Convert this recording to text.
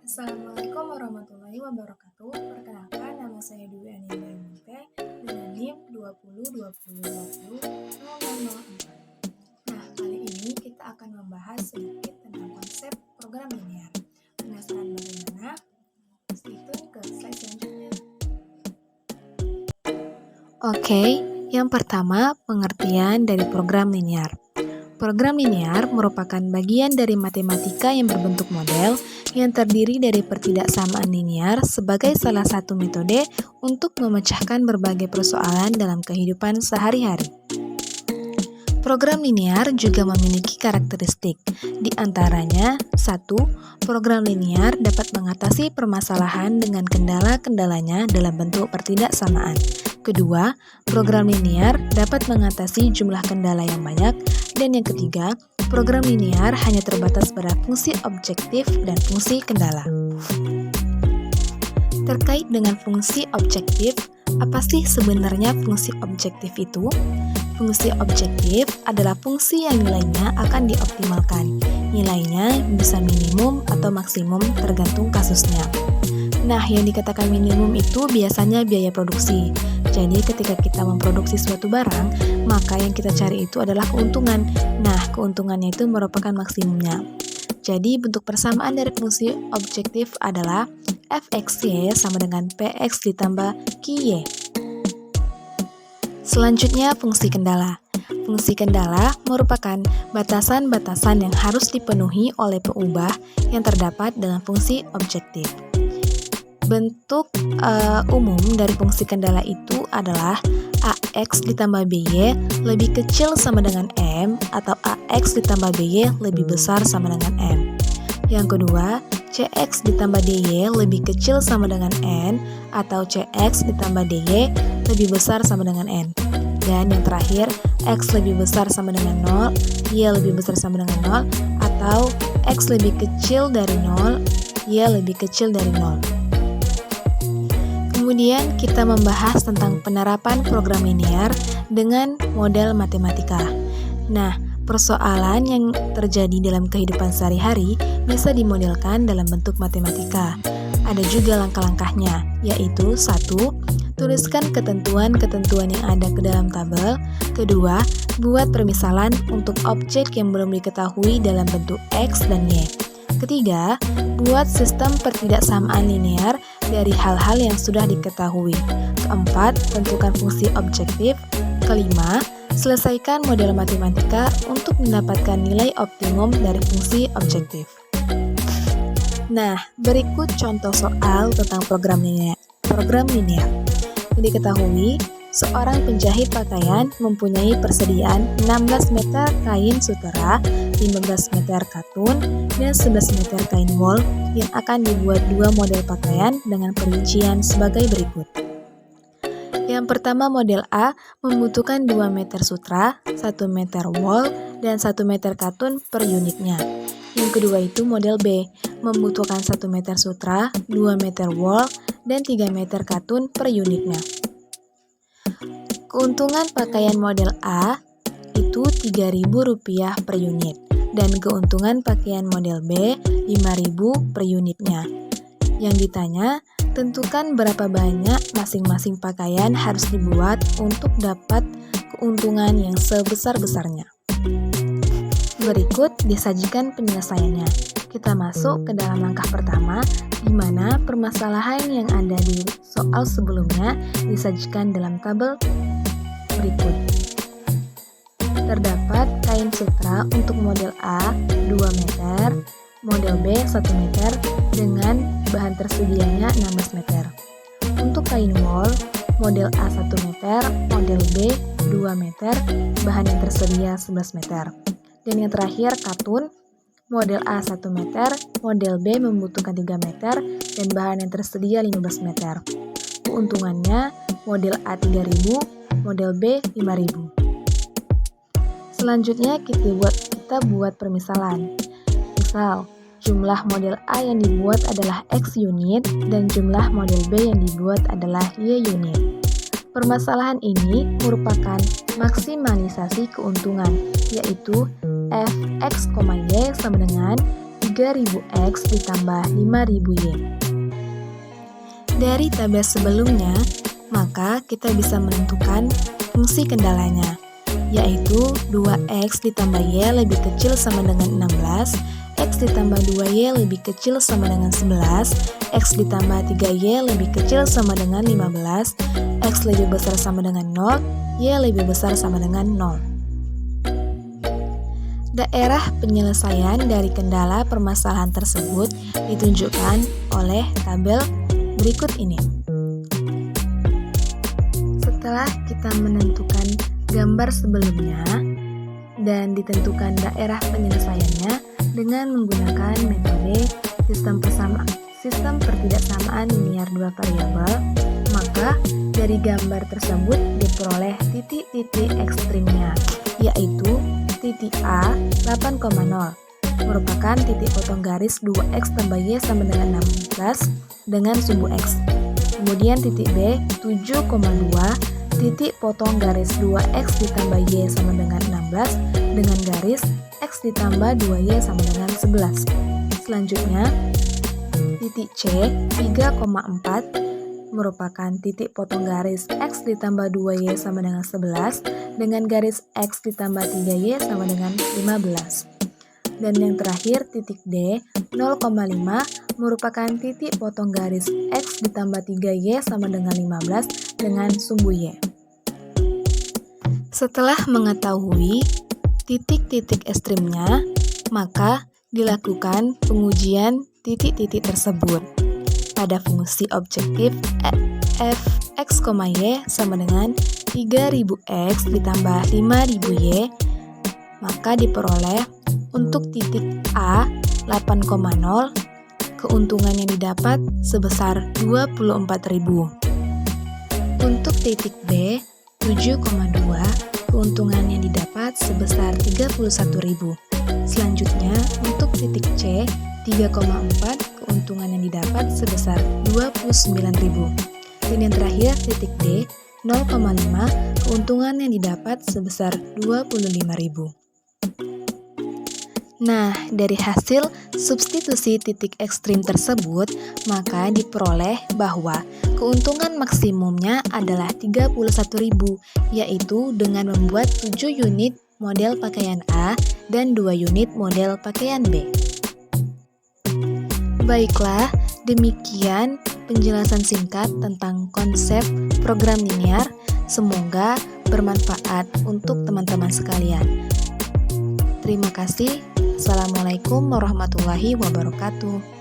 Assalamualaikum warahmatullahi wabarakatuh. Perkenalkan, nama saya Dwi Aninda Munte dengan NIM 2020202004. Nah, kali ini kita akan membahas sedikit tentang konsep program linear. Penasaran bagaimana? Stay tune ke slide selanjutnya. Oke, yang pertama pengertian dari program linear. Program linear merupakan bagian dari matematika yang berbentuk model yang terdiri dari pertidaksamaan linear sebagai salah satu metode untuk memecahkan berbagai persoalan dalam kehidupan sehari-hari. Program linear juga memiliki karakteristik, di antaranya 1. Program linear dapat mengatasi permasalahan dengan kendala-kendalanya dalam bentuk pertidaksamaan. Kedua, program linear dapat mengatasi jumlah kendala yang banyak. Dan yang ketiga, program linear hanya terbatas pada fungsi objektif dan fungsi kendala. Terkait dengan fungsi objektif, apa sih sebenarnya fungsi objektif itu? Fungsi objektif adalah fungsi yang nilainya akan dioptimalkan. Nilainya bisa minimum atau maksimum tergantung kasusnya. Nah, yang dikatakan minimum itu biasanya biaya produksi. Jadi ketika kita memproduksi suatu barang, maka yang kita cari itu adalah keuntungan. Nah, keuntungannya itu merupakan maksimumnya. Jadi bentuk persamaan dari fungsi objektif adalah fxy sama dengan px ditambah qy. Selanjutnya, fungsi kendala. Fungsi kendala merupakan batasan-batasan yang harus dipenuhi oleh peubah yang terdapat dalam fungsi objektif. Bentuk umum dari fungsi kendala itu adalah AX ditambah BY lebih kecil sama dengan M atau AX ditambah BY lebih besar sama dengan M. Yang kedua, CX ditambah DY lebih kecil sama dengan N atau CX ditambah DY lebih besar sama dengan N. Dan yang terakhir, X lebih besar sama dengan 0, Y lebih besar sama dengan 0, atau X lebih kecil dari 0, Y lebih kecil dari 0. Kemudian kita membahas tentang penerapan program linear dengan model matematika. Nah, persoalan yang terjadi dalam kehidupan sehari-hari bisa dimodelkan dalam bentuk matematika. Ada juga langkah-langkahnya, yaitu 1. Tuliskan ketentuan-ketentuan yang ada ke dalam tabel. Kedua, buat permisalan untuk objek yang belum diketahui dalam bentuk X dan Y. Ketiga, buat sistem pertidaksamaan linear dari hal-hal yang sudah diketahui. Keempat, tentukan fungsi objektif. Kelima, selesaikan model matematika untuk mendapatkan nilai optimum dari fungsi objektif. Nah, berikut contoh soal tentang program linear. Yang diketahui, seorang penjahit pakaian mempunyai persediaan 16 meter kain sutera, 15 meter katun, dan 11 meter kain wol yang akan dibuat dua model pakaian dengan perincian sebagai berikut. Yang pertama, model A membutuhkan 2 meter sutra, 1 meter wol, dan 1 meter katun per unitnya. Yang kedua itu model B, membutuhkan 1 meter sutra, 2 meter wol, dan 3 meter katun per unitnya. Keuntungan pakaian model A itu Rp3.000 per unit, dan keuntungan pakaian model B Rp5.000 per unitnya. Yang ditanya, tentukan berapa banyak masing-masing pakaian harus dibuat untuk dapat keuntungan yang sebesar-besarnya. Berikut disajikan penyelesaiannya. Kita masuk ke dalam langkah pertama, di mana permasalahan yang ada di soal sebelumnya disajikan dalam tabel berikut. Terdapat kain sutra untuk model A 2 meter, model B 1 meter dengan bahan tersedianya 16 meter. Untuk kain wol, model A 1 meter, model B 2 meter, bahan yang tersedia 11 meter. Dan yang terakhir katun, model A 1 meter, model B membutuhkan 3 meter, dan bahan yang tersedia 15 meter. Keuntungannya, model A 3.000, model B 5.000. Selanjutnya kita buat permisalan. Misal, jumlah model A yang dibuat adalah X unit, dan jumlah model B yang dibuat adalah Y unit. Permasalahan ini merupakan maksimalisasi keuntungan, yaitu Fx, Y sama dengan 3000X ditambah 5000Y. Dari tabel sebelumnya, maka kita bisa menentukan fungsi kendalanya, yaitu 2X ditambah Y lebih kecil sama dengan 16, X ditambah 2Y lebih kecil sama dengan 11, X ditambah 3Y lebih kecil sama dengan 15, X lebih besar sama dengan 0, Y lebih besar sama dengan 0. Daerah penyelesaian dari kendala permasalahan tersebut ditunjukkan oleh tabel berikut ini. Setelah kita menentukan gambar sebelumnya dan ditentukan daerah penyelesaiannya dengan menggunakan metode sistem pertidaksamaan linier dua variabel, maka dari gambar tersebut diperoleh titik-titik ekstrimnya, yaitu titik A 8,0 merupakan titik potong garis 2X tambah Y sama dengan 16 dengan sumbu X. Kemudian titik B 7,2 titik potong garis 2X ditambah Y sama dengan 16 dengan garis X ditambah 2Y sama dengan 11. Selanjutnya, titik C 3,4 merupakan titik potong garis X ditambah 2Y sama dengan 11 dengan garis X ditambah 3Y sama dengan 15. Dan yang terakhir, titik D 0,5 merupakan titik potong garis X ditambah 3Y sama dengan 15 dengan sumbu Y. Setelah mengetahui titik-titik ekstrimnya, maka dilakukan pengujian titik-titik tersebut pada fungsi objektif f(x, y) sama dengan 3000x ditambah 5000y, maka diperoleh untuk titik A 8,0 keuntungan yang didapat sebesar 24.000. Untuk titik B 7,2 keuntungan yang didapat sebesar 31.000. Selanjutnya, untuk titik C 3,4 keuntungan yang didapat sebesar 29.000. Dan yang terakhir, titik D 0,5 keuntungan yang didapat sebesar 25.000. Nah, dari hasil substitusi titik ekstrim tersebut, maka diperoleh bahwa keuntungan maksimumnya adalah 31.000, yaitu dengan membuat 7 unit model pakaian A dan 2 unit model pakaian B. Baiklah, demikian penjelasan singkat tentang konsep program linear. Semoga bermanfaat untuk teman-teman sekalian. Terima kasih. Assalamualaikum warahmatullahi wabarakatuh.